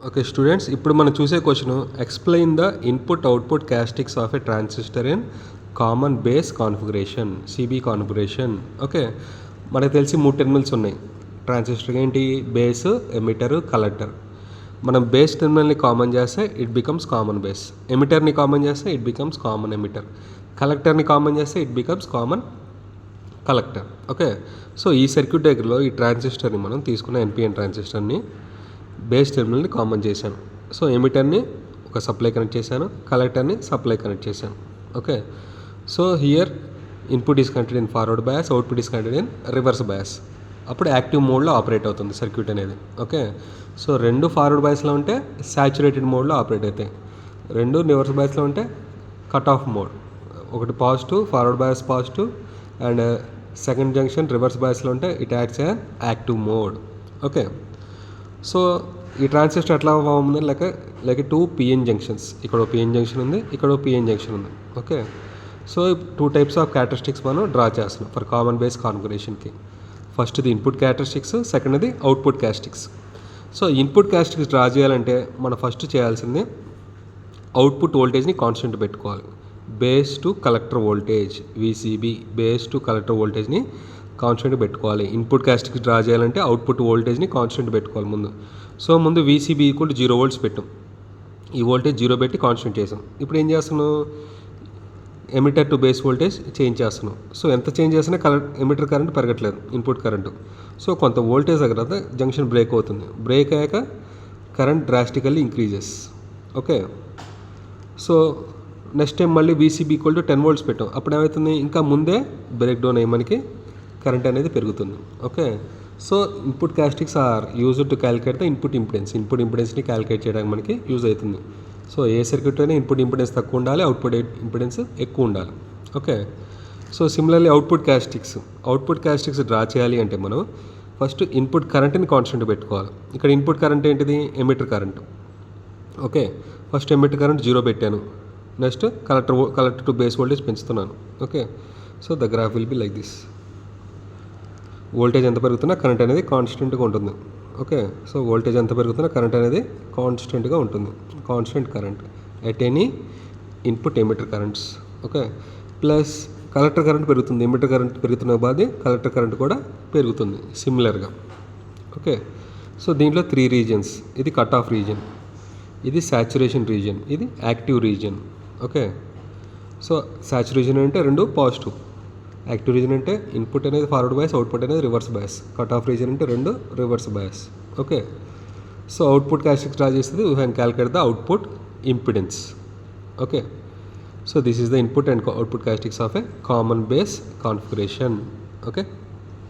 Okay students, ఇప్పుడు మనం చూసే question explain the input output characteristics of a transistor in common base configuration CB configuration. Okay, మనకు తెలిసి 3 terminals ఉన్నాయి transistor. ఏంటి? Base, emitter, collector. మనం బేస్ టెర్మినల్ని కామన్ చేస్తే ఇట్ బికమ్స్ కామన్ బేస్, ఎమిటర్ని కామన్ చేస్తే ఇట్ బికమ్స్ కామన్ ఎమిటర్, కలెక్టర్ని కామన్ చేస్తే it becomes common collector. Okay, so ఈ సర్క్యూట్ డయాగ్రమ్లో ఈ ట్రాన్సిస్టర్ని మనం తీసుకున్న ఎన్పిఎన్ ట్రాన్సిస్టర్ని బేస్ టెర్మినల్ని కామన్ చేశాను. సో ఎమిటర్ని ఒక సప్లై కనెక్ట్ చేశాను, కలెక్టర్ని సప్లై కనెక్ట్ చేశాను. Okay, so here input is connected in forward bias, output is connected in reverse bias. అప్పుడు యాక్టివ్ మోడ్లో ఆపరేట్ అవుతుంది సర్క్యూట్ అనేది. ఓకే, సో 2 ఫార్వర్డ్ బయాస్లో ఉంటే సాచురేటెడ్ మోడ్లో ఆపరేట్ అవుతాయి, 2 రివర్స్ బయాస్లో ఉంటే కట్ ఆఫ్ మోడ్. ఒకటి positive, forward bias positive, and second junction reverse బయాస్లో ఉంటే it acts an active mode. Okay, so ఈ ట్రాన్సిస్టర్ ఎట్లా ఫామ్ ఉంది? Like 2 PN junctions. ఇక్కడ పిఎన్ జంక్షన్ ఉంది, ఇక్కడ పిఎన్ జంక్షన్ ఉంది. Okay, so 2 types of characteristics మనం డ్రా చేస్తున్నాం ఫర్ కామన్ బేస్ కాన్ఫిగరేషన్కి. ఫస్ట్ది ఇన్పుట్ క్యారెక్టరిస్టిక్స్, సెకండ్ది output characteristics. So input characteristics draw చేయాలంటే మనం ఫస్ట్ చేయాల్సింది అవుట్పుట్ వోల్టేజ్ని కాన్స్టెంట్ పెట్టుకోవాలి. Base to collector voltage VCB, base to collector వోల్టేజ్ని కాన్స్టెంట్ పెట్టుకోవాలి. ఇన్పుట్ క్యారెక్టరిస్టిక్స్ డ్రా చేయాలంటే అవుట్పుట్ వోల్టేజ్ని కాన్స్టెంట్ పెట్టుకోవాలి ముందు. సో ముందు విసిబి ఈక్వల్ టు 0 volts పెట్టాం, ఈ వోల్టేజ్ 0 పెట్టి కాన్స్టెంట్ చేసాం. ఇప్పుడు ఏం చేస్తున్నాం? Emitter to base voltage change చేస్తున్నాం. సో ఎంత చేంజ్ చేసినా ఎమిటర్ కరెంట్ పెరగట్లేదు, ఇన్పుట్ కరెంటు. సో కొంత వోల్టేజ్ దగ్గర జంక్షన్ బ్రేక్ అవుతుంది, బ్రేక్ అయ్యాక current drastically increases. Okay, so next time మళ్ళీ విసిబి ఈక్వల్ టు 10 volts పెట్టాం. అప్పుడు ఏమవుతుంది? ఇంకా ముందే బ్రేక్ డౌన్ అయ్యి మనకి కరెంట్ అనేది పెరుగుతుంది. Okay, so input characteristics are used to calculate the input impedance. Input ఇంపిడెన్స్ని క్యాలిక్యులేట్ చేయడానికి మనకి యూజ్ అవుతుంది. సో ఏ సర్క్యూట్ అయినా ఇన్పుట్ ఇంపిడెన్స్ తక్కువ ఉండాలి, అవుట్పుట్ ఇంపిడెన్స్ ఎక్కువ ఉండాలి. Okay, so similarly output characteristics draw చేయాలి అంటే మనం ఫస్ట్ ఇన్పుట్ కరెంట్ని కాన్స్టెంట్ పెట్టుకోవాలి. ఇక్కడ ఇన్పుట్ కరెంట్ ఏంటిది? Emitter current. Okay, first emitter current 0 పెట్టాను, next collector to base voltage పెంచుతున్నాను. Okay, so the graph will be like this. Voltage ఎంత పెరుగుతున్నా కరెంట్ అనేది కాన్స్టెంట్గా ఉంటుంది. ఓకే, సో వోల్టేజ్ ఎంత పెరుగుతున్నా కరెంట్ అనేది కాన్స్టెంట్గా ఉంటుంది, constant current at any input emitter currents. Okay, plus collector current పెరుగుతుంది, ఎమిటర్ కరెంట్ పెరుగుతున్న బాధ కలెక్టర్ కరెంట్ కూడా పెరుగుతుంది సిమిలర్గా. ఓకే, సో దీంట్లో 3 రీజియన్స్. ఇది కట్ ఆఫ్ రీజియన్, ఇది సాచురేషన్ రీజియన్, ఇది active region. Okay, so saturation అంటే 2 పాజిటివ్, యాక్టివ్ రీజన్ అంటే ఇన్పుట్ అనేది ఫార్వర్డ్ బయాస్, అవుట్పుట్ అనేది reverse bias. Cut off region అంటే 2 reverse bias. Okay, so output characteristics draw చేస్తుంది, we can calculate the output impedance. Okay, so this is the input and output characteristics of a common base configuration. Okay.